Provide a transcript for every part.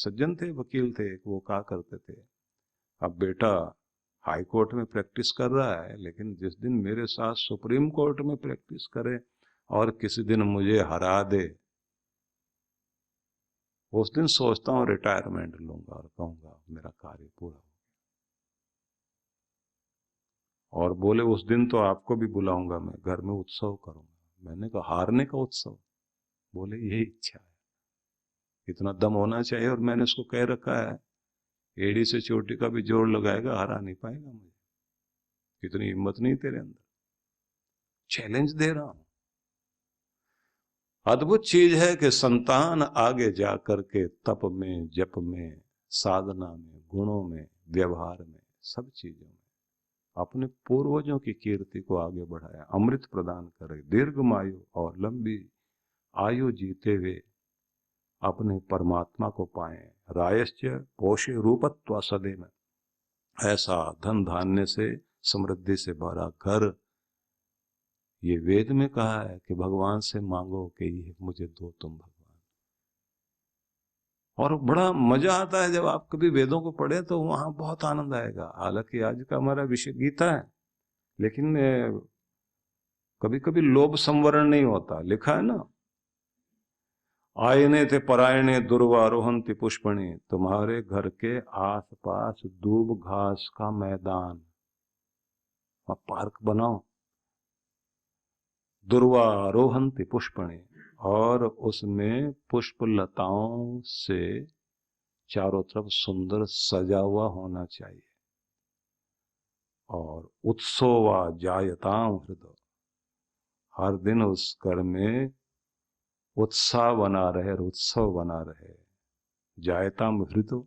सज्जन थे, वकील थे, वो कहा करते थे, अब बेटा हाई कोर्ट में प्रैक्टिस कर रहा है, लेकिन जिस दिन मेरे साथ सुप्रीम कोर्ट में प्रैक्टिस करे और किसी दिन मुझे हरा दे, उस दिन सोचता हूं रिटायरमेंट लूंगा और कहूंगा मेरा कार्य पूरा हो। और बोले उस दिन तो आपको भी बुलाऊंगा, मैं घर में उत्सव करूंगा। मैंने कहा हारने का उत्सव? बोले यही इच्छा है, इतना दम होना चाहिए। और मैंने उसको कह रखा है, एड़ी से चोटी का भी जोर लगाएगा, हरा नहीं पाएगा मुझे, इतनी हिम्मत नहीं तेरे अंदर, चैलेंज दे रहा हूं। अद्भुत चीज है कि संतान आगे जाकर के तप में, जप में, साधना में, गुणों में, व्यवहार में, सब चीजों में अपने पूर्वजों की कीर्ति को आगे बढ़ाया, अमृत प्रदान करे, दीर्घमायु और लंबी आयु जीते हुए अपने परमात्मा को पाए। रायश्च पोषे रूपत्वा सदैव, ऐसा धन धान्य से, समृद्धि से भरा घर, ये वेद में कहा है कि भगवान से मांगो कि ये मुझे दो तुम भगवान। और बड़ा मजा आता है जब आप कभी वेदों को पढ़े, तो वहां बहुत आनंद आएगा। हालांकि आज का हमारा विषय गीता है, लेकिन कभी कभी लोभ संवरण नहीं होता। लिखा है ना, आयने थे परायणे दुर्वारोहंति पुष्पणे, तुम्हारे घर के आसपास दूब घास का मैदान, पार्क बनाओ, दुर्वारोहंति पुष्पणे, और उसमें पुष्प लताओं से चारों तरफ सुंदर सजा हुआ होना चाहिए। और उत्सवा जायताम हृदय, हर दिन उस घर में उत्साह बना रहे, उत्सव बना रहे। जायताम हृदय,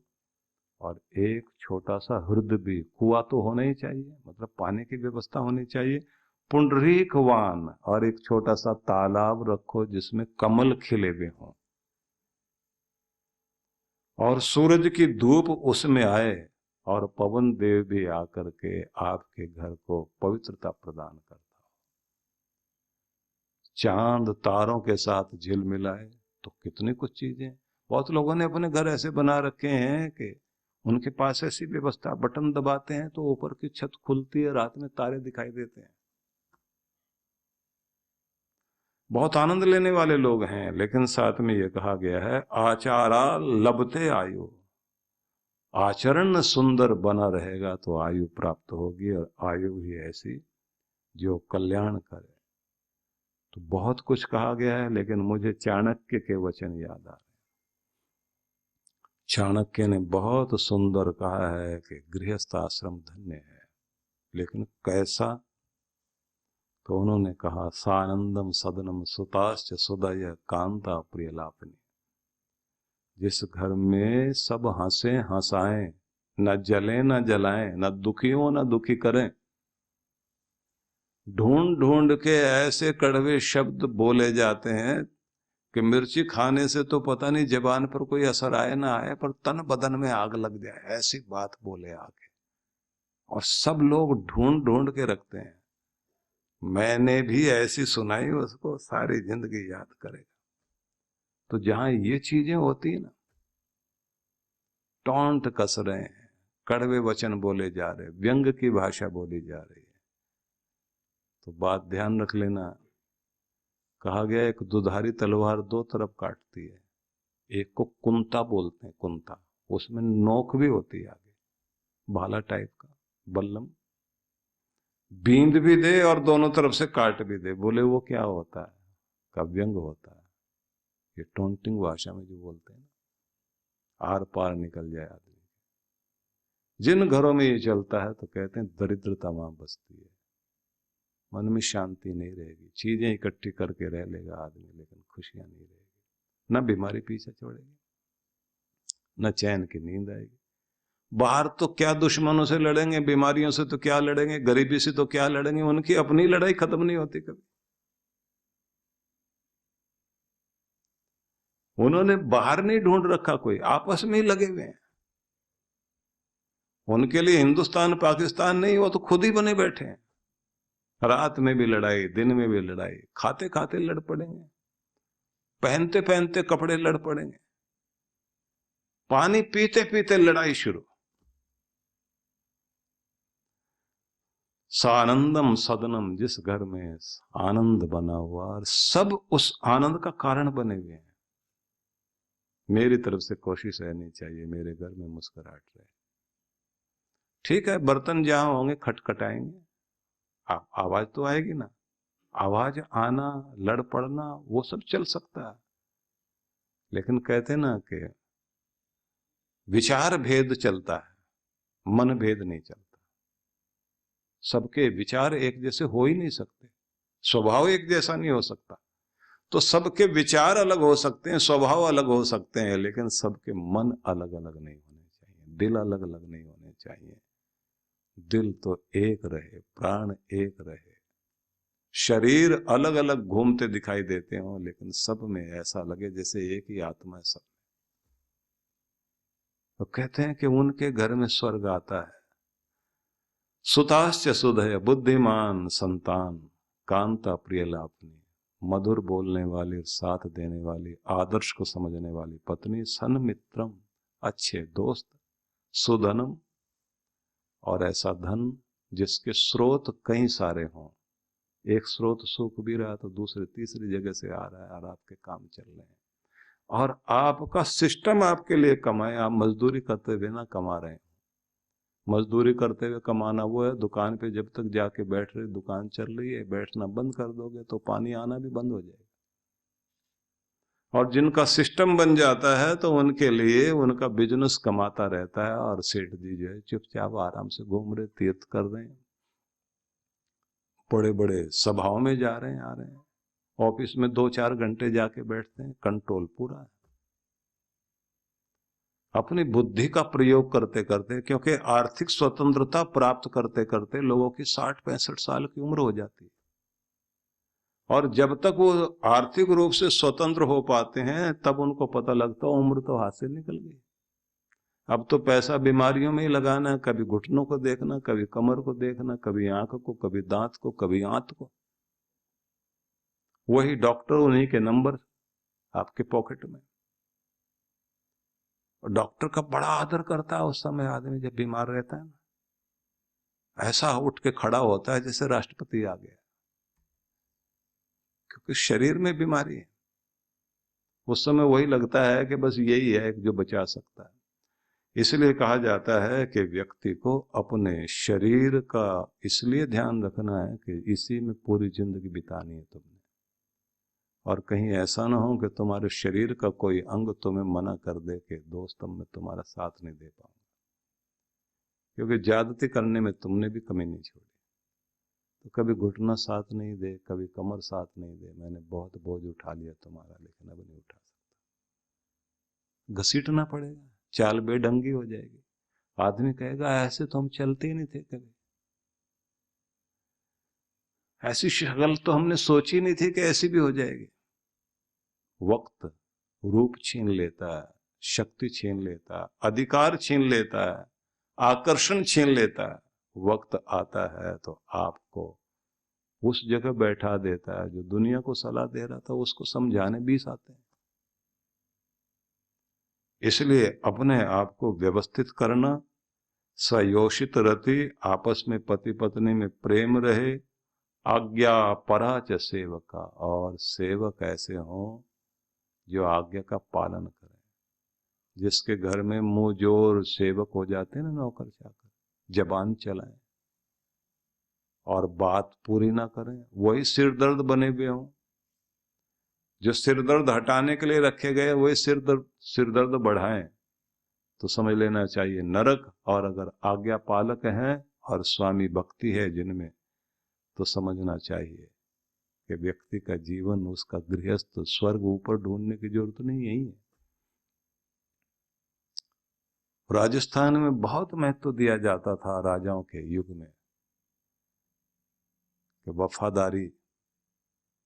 और एक छोटा सा हृदय भी, कुआं तो होना ही चाहिए, मतलब पानी की व्यवस्था होनी चाहिए। पुंडरीकवान, और एक छोटा सा तालाब रखो जिसमें कमल खिले हुए हों, और सूरज की धूप उसमें आए, और पवन देव भी आकर के आपके घर को पवित्रता प्रदान करता हो। चांद तारों के साथ झिलमिलाए, तो कितनी कुछ चीजें। बहुत लोगों ने अपने घर ऐसे बना रखे हैं कि उनके पास ऐसी व्यवस्था, बटन दबाते हैं तो ऊपर की छत खुलती है, रात में तारे दिखाई देते हैं। बहुत आनंद लेने वाले लोग हैं। लेकिन साथ में यह कहा गया है, आचारा लभते आयु, आचरण सुंदर बना रहेगा तो आयु प्राप्त होगी, और आयु ही ऐसी जो कल्याण करे। तो बहुत कुछ कहा गया है, लेकिन मुझे चाणक्य के वचन याद आ रहे। चाणक्य ने बहुत सुंदर कहा है कि गृहस्थ आश्रम धन्य है, लेकिन कैसा? तो उन्होंने कहा, सानंदम सदनम सुताश्च सुदय कांता प्रियलापनी। जिस घर में सब हंसे हंसाएं, न जले न जलाएं, न दुखी हो न दुखी करें, ढूंढ ढूंढ के ऐसे कड़वे शब्द बोले जाते हैं कि मिर्ची खाने से तो पता नहीं जबान पर कोई असर आए ना आए, पर तन बदन में आग लग जाए, ऐसी बात बोले आगे। और सब लोग ढूंढ ढूंढ के रखते हैं। मैंने भी ऐसी सुनाई, उसको सारी जिंदगी याद करेगा। तो जहां ये चीजें होती है ना, टोंट कस रहे हैं, कड़वे वचन बोले जा रहे, व्यंग की भाषा बोली जा रही है, तो बात ध्यान रख लेना। कहा गया एक दुधारी तलवार दो तरफ काटती है, एक को कुंता बोलते हैं, कुंता, उसमें नोक भी होती है आगे, भाला टाइप का, बल्लम, बींद भी दे और दोनों तरफ से काट भी दे। बोले वो क्या होता है? का व्यंग होता है। ये टोंटिंग भाषा में जो बोलते हैं ना, आर पार निकल जाए आदमी। जिन घरों में ये चलता है तो कहते हैं दरिद्रता वहां बसती है, मन में शांति नहीं रहेगी, चीजें इकट्ठी करके रह लेगा आदमी, लेकिन खुशियां नहीं रहेगी, न बीमारी पीछे छोड़ेगी, न चैन की नींद आएगी। बाहर तो क्या दुश्मनों से लड़ेंगे, बीमारियों से तो क्या लड़ेंगे, गरीबी से तो क्या लड़ेंगे, उनकी अपनी लड़ाई खत्म नहीं होती कभी। उन्होंने बाहर नहीं ढूंढ रखा, कोई आपस में ही लगे हुए हैं। उनके लिए हिंदुस्तान पाकिस्तान नहीं, वो तो खुद ही बने बैठे हैं। रात में भी लड़ाई, दिन में भी लड़ाई, खाते खाते लड़ पड़ेंगे, पहनते पहनते कपड़े लड़ पड़ेंगे। पानी पीते पीते लड़ाई शुरू। सानंदम सदनम, जिस घर में आनंद बना हुआ और सब उस आनंद का कारण बने हुए हैं। मेरी तरफ से कोशिश रहनी चाहिए मेरे घर में मुस्कुराहट रहे। ठीक है, बर्तन जहां होंगे खटखटाएंगे, आवाज तो आएगी ना। आवाज आना, लड़ पड़ना, वो सब चल सकता है, लेकिन कहते ना कि विचार भेद चलता है, मन भेद नहीं चलता। सबके विचार एक जैसे हो ही नहीं सकते, स्वभाव एक जैसा नहीं हो सकता। तो सबके विचार अलग हो सकते हैं, स्वभाव अलग हो सकते हैं, लेकिन सबके मन अलग अलग नहीं होने चाहिए, दिल अलग अलग नहीं होने चाहिए। दिल तो एक रहे, प्राण एक रहे। शरीर अलग अलग घूमते दिखाई देते हो, लेकिन सब में ऐसा लगे जैसे एक ही आत्मा है सब। तो कहते हैं कि उनके घर में स्वर्ग आता है। सुताश्च सुधय, बुद्धिमान संतान, कांता प्रिय लाभनी, मधुर बोलने वाली, साथ देने वाली, आदर्श को समझने वाली पत्नी, सन्मित्रम, अच्छे दोस्त, सुधनम, और ऐसा धन जिसके स्रोत कई सारे हों। एक स्रोत सूख भी रहा तो दूसरे तीसरी जगह से आ रहा है और आपके काम चल रहे हैं, और आपका सिस्टम आपके लिए कमाए। आप मजदूरी करते हुए ना कमा रहे हैं। मजदूरी करते हुए कमाना वो है, दुकान पे जब तक जाके बैठ रहे, दुकान चल रही है, बैठना बंद कर दोगे तो पानी आना भी बंद हो जाएगा। और जिनका सिस्टम बन जाता है तो उनके लिए उनका बिजनेस कमाता रहता है, और सेठ जी जो है चुपचाप आराम से घूम रहे, तीर्थ कर रहे हैं, बड़े बड़े सभाओं में जा रहे हैं, आ रहे हैं, ऑफिस में 2-4 घंटे जाके बैठते हैं, कंट्रोल पूरा है। अपनी बुद्धि का प्रयोग करते करते, क्योंकि आर्थिक स्वतंत्रता प्राप्त करते करते लोगों की 60-65 साल की उम्र हो जाती है, और जब तक वो आर्थिक रूप से स्वतंत्र हो पाते हैं तब उनको पता लगता है उम्र तो हाथ से निकल गई। अब तो पैसा बीमारियों में ही लगाना है, कभी घुटनों को देखना, कभी कमर को देखना, कभी आंख को, कभी दांत को, कभी आंत को। वही डॉक्टर, उन्हीं के नंबर आपके पॉकेट में। और डॉक्टर का बड़ा आदर करता है उस समय आदमी जब बीमार रहता है ना, ऐसा उठ के खड़ा होता है जैसे राष्ट्रपति आ गया, क्योंकि शरीर में बीमारी है। उस समय वही लगता है कि बस यही है जो बचा सकता है। इसलिए कहा जाता है कि व्यक्ति को अपने शरीर का इसलिए ध्यान रखना है कि इसी में पूरी जिंदगी बितानी है तुमने, और कहीं ऐसा ना हो कि तुम्हारे शरीर का कोई अंग तुम्हें मना कर दे कि दोस्त मैं तुम्हारा साथ नहीं दे पाऊंगा, क्योंकि ज्यादती करने में तुमने भी कमी नहीं छोड़ी। तो कभी घुटना साथ नहीं दे, कभी कमर साथ नहीं दे, मैंने बहुत बोझ उठा लिया तुम्हारा, लेकिन अब नहीं उठा सकता, घसीटना पड़ेगा, चाल बेढंगी हो जाएगी। आदमी कहेगा ऐसे तो हम चलते ही नहीं थे कभी, ऐसी शक्ल तो हमने सोची नहीं थी कि ऐसी भी हो जाएगी। वक्त रूप छीन लेता है, शक्ति छीन लेता है, अधिकार छीन लेता है, आकर्षण छीन लेता है। वक्त आता है तो आपको उस जगह बैठा देता है, जो दुनिया को सलाह दे रहा था उसको समझाने 20 आते हैं। इसलिए अपने आप को व्यवस्थित करना, सयोषित रति, आपस में पति पत्नी में प्रेम रहे, आज्ञा पराच सेवका, और सेवक ऐसे हों जो आज्ञा का पालन करें। जिसके घर में मुंह जोर सेवक हो जाते हैं ना, नौकर चाकर, जबान चलाएं और बात पूरी ना करें, वही सिरदर्द बने हुए हों। जो सिरदर्द हटाने के लिए रखे गए वही सिरदर्द बढ़ाएं, तो समझ लेना चाहिए नरक। और अगर आज्ञा पालक हैं और स्वामी भक्ति है जिनमें, तो समझना चाहिए कि व्यक्ति का जीवन, उसका गृहस्थ स्वर्ग ऊपर ढूंढने की जरूरत नहीं, यही है। राजस्थान में बहुत महत्व दिया जाता था राजाओं के युग में कि वफादारी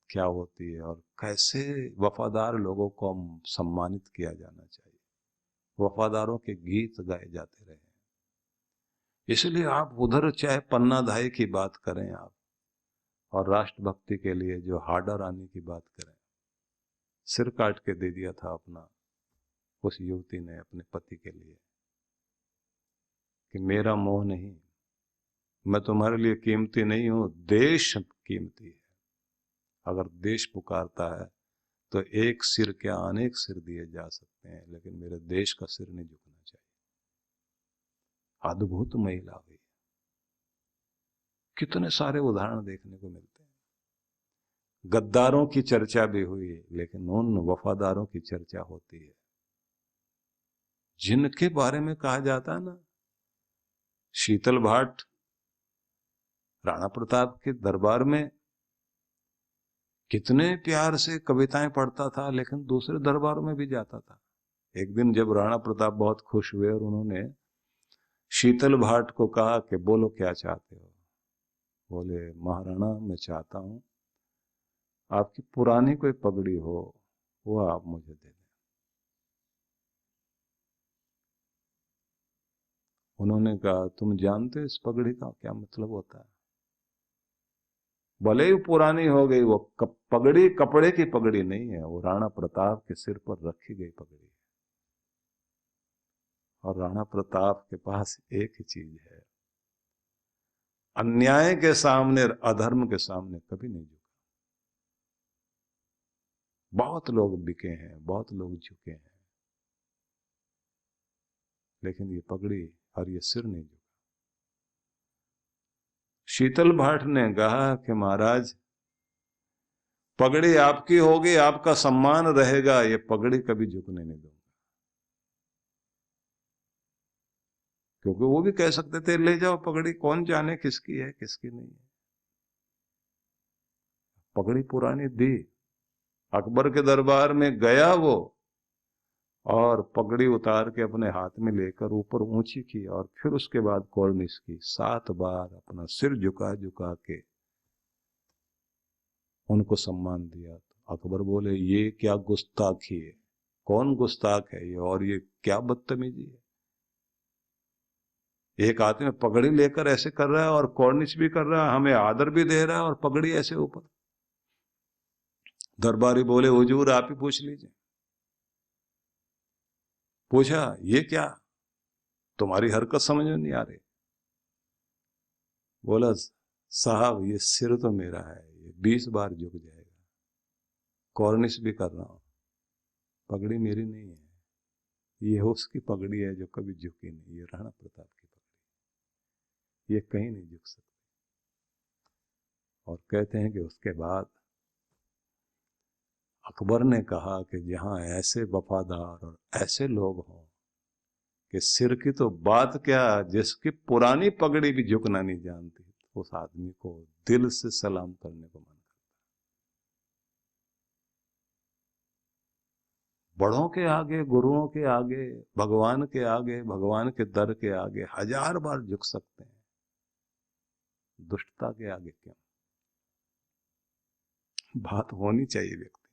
क्या होती है और कैसे वफादार लोगों को सम्मानित किया जाना चाहिए। वफादारों के गीत गाए जाते रहे। इसलिए आप उधर चाहे पन्नाधाई की बात करें आप, और राष्ट्रभक्ति के लिए जो हाडा रानी की बात करें, सिर काट के दे दिया था अपना, उस युवती ने अपने पति के लिए कि मेरा मोह नहीं, मैं तुम्हारे लिए कीमती नहीं हूं, देश कीमती है। अगर देश पुकारता है तो एक सिर क्या अनेक सिर दिए जा सकते हैं, लेकिन मेरे देश का सिर नहीं झुकना चाहिए। अद्भुत महिला हुई। कितने सारे उदाहरण देखने को मिलते हैं। गद्दारों की चर्चा भी हुई, लेकिन उन वफादारों की चर्चा होती है जिनके बारे में कहा जाता है ना, शीतल भाट राणा प्रताप के दरबार में कितने प्यार से कविताएं पढ़ता था, लेकिन दूसरे दरबारों में भी जाता था। एक दिन जब राणा प्रताप बहुत खुश हुए और उन्होंने शीतल भाट को कहा कि बोलो क्या चाहते हो। बोले, महाराणा मैं चाहता हूं आपकी पुरानी कोई पगड़ी हो वो आप मुझे दे दें। उन्होंने कहा, तुम जानते इस पगड़ी का क्या मतलब होता है? भले ही पुरानी हो गई, वो पगड़ी कपड़े की पगड़ी नहीं है, वो राणा प्रताप के सिर पर रखी गई पगड़ी है। और राणा प्रताप के पास एक ही चीज है, अन्याय के सामने, अधर्म के सामने कभी नहीं झुका। बहुत लोग बिके हैं, बहुत लोग झुके हैं, लेकिन ये पगड़ी और ये सिर नहीं झुका। शीतल भाट ने कहा कि महाराज पगड़ी आपकी होगी, आपका सम्मान रहेगा, ये पगड़ी कभी झुकने नहीं दूंगा। क्योंकि वो भी कह सकते थे ले जाओ पगड़ी, कौन जाने किसकी है किसकी नहीं है। पगड़ी पुरानी दी, अकबर के दरबार में गया वो, और पगड़ी उतार के अपने हाथ में लेकर ऊपर ऊंची की, और फिर उसके बाद कॉर्निश की। 7 बार अपना सिर झुका झुका के उनको सम्मान दिया। तो अकबर बोले, ये क्या गुस्ताखी है, कौन गुस्ताख है ये, और ये क्या बदतमीजी है। एक आदमी पगड़ी लेकर ऐसे कर रहा है और कॉर्निश भी कर रहा है, हमें आदर भी दे रहा है, और पगड़ी ऐसे ऊपर। दरबारी बोले, हुजूर आप ही पूछ लीजिए। पूछा, ये क्या, तुम्हारी हरकत समझ में नहीं आ रही। बोला, साहब ये सिर तो मेरा है, ये 20 बार झुक जाएगा, कॉर्निश भी कर रहा हूं, पगड़ी मेरी नहीं है, ये उसकी पगड़ी है जो कभी झुकी नहीं, ये राणा प्रताप की पगड़ी, ये कहीं नहीं झुक सकती। और कहते हैं कि उसके बाद अकबर ने कहा कि जहां ऐसे वफादार और ऐसे लोग हों कि सिर की तो बात क्या, जिसकी पुरानी पगड़ी भी झुकना नहीं जानती, उस आदमी को दिल से सलाम करने को मन करता। बड़ों के आगे, गुरुओं के आगे, भगवान के आगे, भगवान के दर के आगे 1000 बार झुक सकते हैं, दुष्टता के आगे क्यों? बात होनी चाहिए व्यक्ति।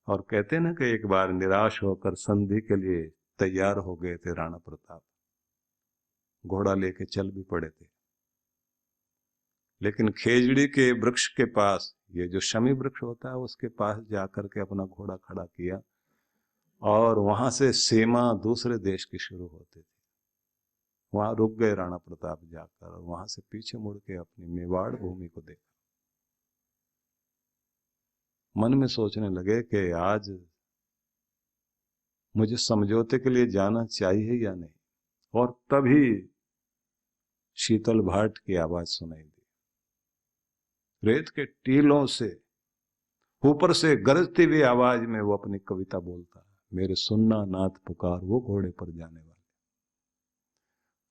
और कहते हैं ना कि एक बार निराश होकर संधि के लिए तैयार हो गए थे राणा प्रताप, घोड़ा लेके चल भी पड़े थे, लेकिन खेजड़ी के वृक्ष के पास, ये जो शमी वृक्ष होता है उसके पास जाकर के अपना घोड़ा खड़ा किया, और वहां से सीमा दूसरे देश की शुरू होती थी। वहां रुक गए राणा प्रताप जाकर, और वहां से पीछे मुड़ के अपनी मेवाड़ भूमि को देखा। मन में सोचने लगे कि आज मुझे समझौते के लिए जाना चाहिए या नहीं। और तभी शीतल भाट की आवाज सुनाई दी, रेत के टीलों से ऊपर से गरजती हुई आवाज में वो अपनी कविता बोलता है, मेरे सुनना नाथ पुकार, वो घोड़े पर जाने वाले,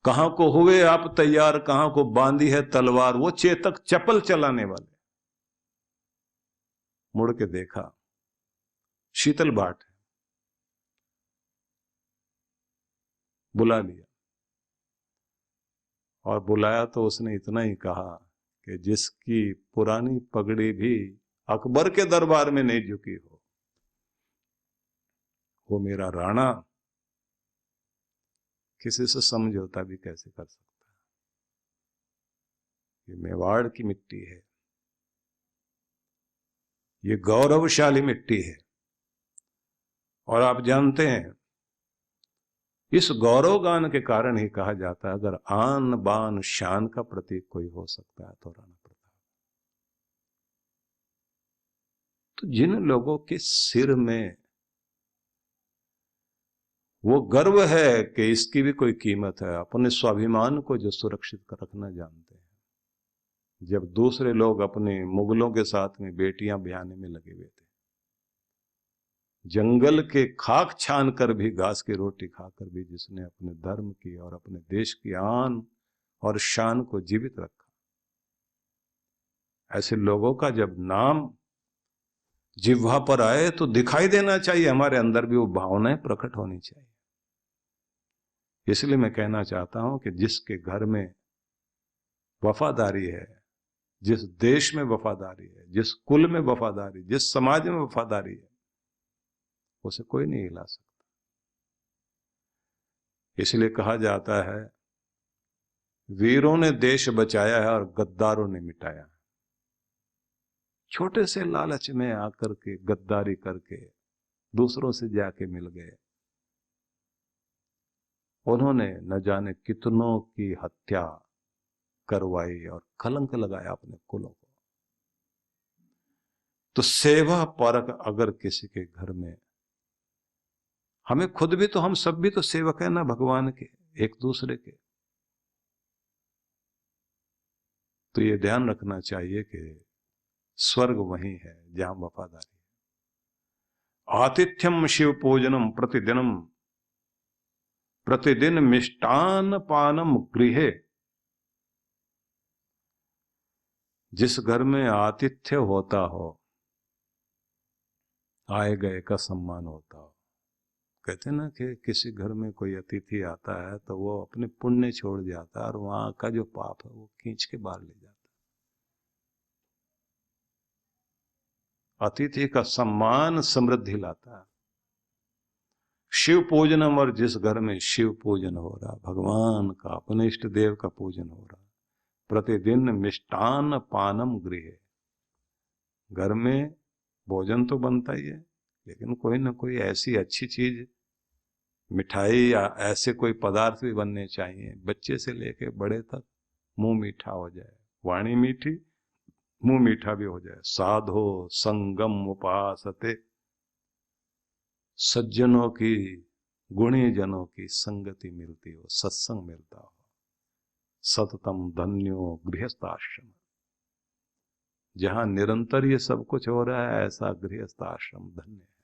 कहां को हुए आप तैयार, कहां को बांधी है तलवार, वो चेतक चपल चलाने वाले। मुड़ के देखा, शीतल भाट है, बुला लिया, और बुलाया तो उसने इतना ही कहा कि जिसकी पुरानी पगड़ी भी अकबर के दरबार में नहीं झुकी हो, वो मेरा राणा किसी से समझौता भी कैसे कर सकता है। ये मेवाड़ की मिट्टी है, ये गौरवशाली मिट्टी है, और आप जानते हैं, इस गौरव गान के कारण ही कहा जाता है अगर आन बान शान का प्रतीक कोई हो सकता है तो राणा प्रताप। तो जिन लोगों के सिर में वो गर्व है कि इसकी भी कोई कीमत है, अपने स्वाभिमान को जो सुरक्षित कर रखना जानते हैं, जब दूसरे लोग अपने मुगलों के साथ में बेटियां ब्याहने में लगे हुए थे, जंगल के खाक छान कर भी, घास की रोटी खाकर भी जिसने अपने धर्म की और अपने देश की आन और शान को जीवित रखा, ऐसे लोगों का जब नाम जिह्वा पर आए तो दिखाई देना चाहिए, हमारे अंदर भी वो भावनाएं प्रकट होनी चाहिए। इसलिए मैं कहना चाहता हूं कि जिसके घर में वफादारी है, जिस देश में वफादारी है, जिस कुल में वफादारी, जिस समाज में वफादारी है, उसे कोई नहीं हिला सकता। इसलिए कहा जाता है वीरों ने देश बचाया है और गद्दारों ने मिटाया है। छोटे से लालच में आकर के गद्दारी करके दूसरों से जाके मिल गए, उन्होंने न जाने कितनों की हत्या करवाई और कलंक लगाया अपने कुलों को। तो सेवा परक अगर किसी के घर में, हमें खुद भी तो, हम सब भी तो सेवक है ना भगवान के, एक दूसरे के। तो ये ध्यान रखना चाहिए कि स्वर्ग वही है जहां वफादारी है। आतिथ्यम शिव पूजनम प्रतिदिन मिष्टान पानम गृहे। जिस घर में आतिथ्य होता हो, आए गए का सम्मान होता हो, कहते ना कि किसी घर में कोई अतिथि आता है तो वो अपने पुण्य छोड़ जाता है और वहां का जो पाप है वो खींच के बाहर ले जाता है। अतिथि का सम्मान समृद्धि लाता है। शिव पूजनम, और जिस घर में शिव पूजन हो रहा, भगवान का, अपने इष्ट देव का पूजन हो रहा, प्रतिदिन मिष्टान पानम गृहे, घर में भोजन तो बनता ही है, लेकिन कोई ना कोई ऐसी अच्छी चीज, मिठाई या ऐसे कोई पदार्थ भी बनने चाहिए, बच्चे से लेके बड़े तक मुंह मीठा हो जाए, वाणी मीठी मुंह मीठा भी हो जाए। साधो संगम उपासते, सज्जनों की, गुणी जनों की संगति मिलती हो, सत्संग मिलता हो। सततम धन्यो गृहस्थाश्रम, जहां निरंतर ये सब कुछ हो रहा है, ऐसा गृहस्थाश्रम धन्य है।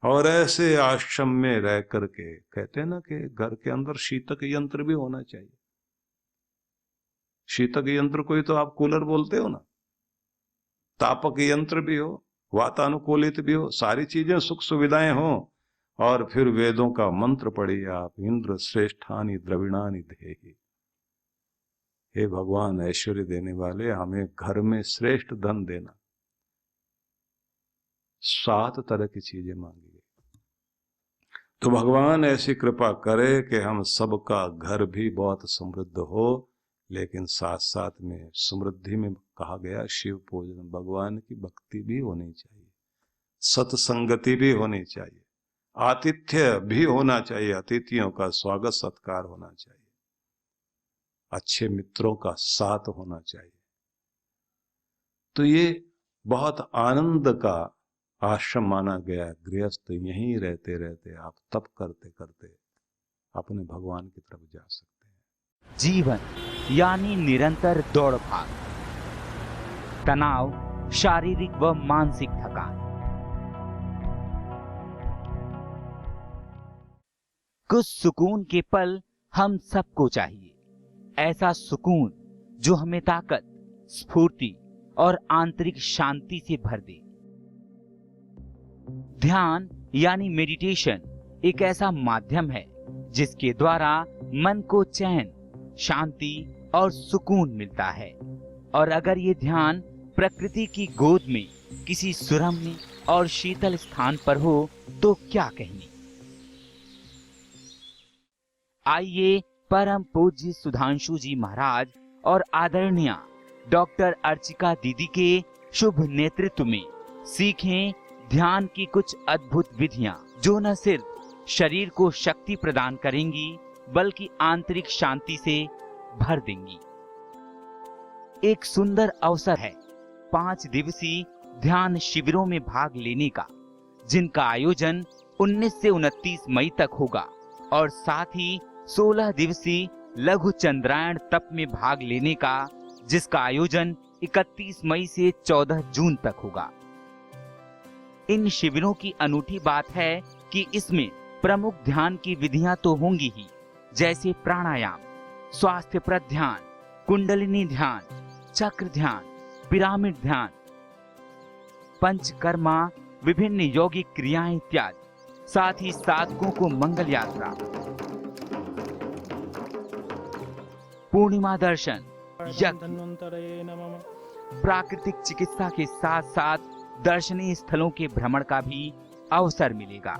और ऐसे आश्रम में रह करके, कहते हैं ना कि घर के अंदर शीतक यंत्र भी होना चाहिए। शीतक यंत्र को ही तो आप कूलर बोलते हो ना, तापक यंत्र भी हो, वातानुकूलित भी हो, सारी चीजें सुख सुविधाएं हो, और फिर वेदों का मंत्र पढ़िए आप, इंद्र श्रेष्ठानि द्रविणानि देहि। हे भगवान ऐश्वर्य देने वाले, हमें घर में श्रेष्ठ धन देना। 7 तरह की चीजें मांगी गई, तो भगवान ऐसी कृपा करे कि हम सबका घर भी बहुत समृद्ध हो, लेकिन साथ साथ में समृद्धि में कहा गया शिव पूजन, भगवान की भक्ति भी होनी चाहिए, सत्संगति भी होनी चाहिए, आतिथ्य भी होना चाहिए, अतिथियों का स्वागत सत्कार होना चाहिए, अच्छे मित्रों का साथ होना चाहिए। तो ये बहुत आनंद का आश्रम माना गया। गृहस्थ यहीं रहते रहते आप तप करते करते अपने भगवान की तरफ जा सकते हैं। जीवन यानी निरंतर दौड़ भाग, तनाव, शारीरिक व मानसिक थकान। कुछ सुकून के पल हम सबको चाहिए, ऐसा सुकून जो हमें ताकत, स्फूर्ति और आंतरिक शांति से भर दे। ध्यान यानी मेडिटेशन एक ऐसा माध्यम है जिसके द्वारा मन को चैन, शांति और सुकून मिलता है। और अगर ये ध्यान प्रकृति की गोद में किसी सुरम्य और शीतल स्थान पर हो तो क्या कहने। आइए परम पूज्य सुधांशु जी महाराज और आदरणीय डॉक्टर अर्चिका दीदी के शुभ नेतृत्व में सीखें ध्यान की कुछ अद्भुत विधियां जो न सिर्फ शरीर को शक्ति प्रदान करेंगी बल्कि आंतरिक शांति से भर देंगी। एक सुंदर अवसर है 5 दिवसीय ध्यान शिविरों में भाग लेने का, जिनका आयोजन 19 से 29 मई तक होगा और साथ ही 16 दिवसीय लघु चंद्रायण तप में भाग लेने का, जिसका आयोजन 31 मई से 14 जून तक होगा। इन शिविरों की अनूठी बात है कि इसमें प्रमुख ध्यान की विधियां तो होंगी ही, जैसे प्राणायाम, स्वास्थ्यप्रद ध्यान, कुंडलिनी ध्यान, चक्र ध्यान, पिरामिड ध्यान, पंचकर्मा, विभिन्न यौगिक क्रियाएं इत्यादि। साथ ही साधकों को मंगल यात्रा, पूर्णिमा दर्शन, यज्ञ, प्राकृतिक चिकित्सा के साथ साथ दर्शनीय स्थलों के भ्रमण का भी अवसर मिलेगा।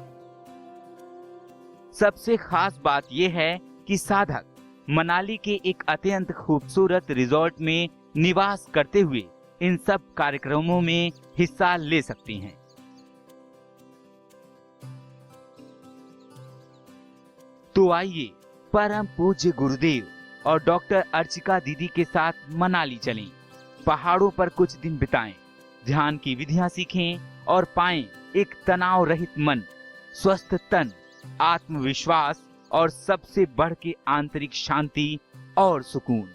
सबसे खास बात यह है कि साधक मनाली के एक अत्यंत खूबसूरत रिजॉर्ट में निवास करते हुए इन सब कार्यक्रमों में हिस्सा ले सकते हैं। तो आइए परम पूज्य गुरुदेव और डॉक्टर अर्चिका दीदी के साथ मनाली चलें, पहाड़ों पर कुछ दिन बिताएं, ध्यान की विधियां सीखें और पाएं एक तनाव रहित मन, स्वस्थ तन, आत्मविश्वास और सबसे बढ़ के आंतरिक शांति और सुकून।